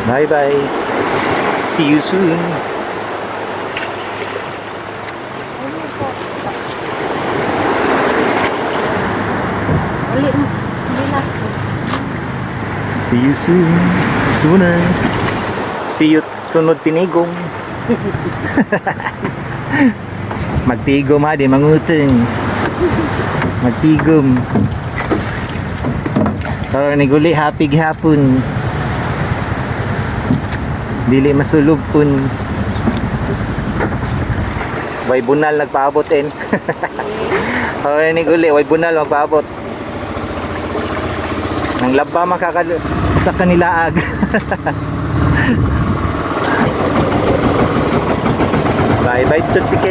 Bye bye. See you soon. See you soon. Sooner. See you sunod tinigong. Magtigom ha, di manguteng. Magtigom. Tara ni guli, happy gihapon. Dili masulog pun. Way bunal nagpaabot en. Tara ni guli, way bunal magpaabot. Nang laba makakal sa kanilaag. Bye bye to TK.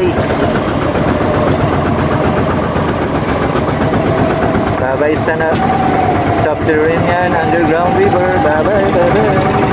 Bye bye sana Subterranean Underground River. Bye bye bye bye.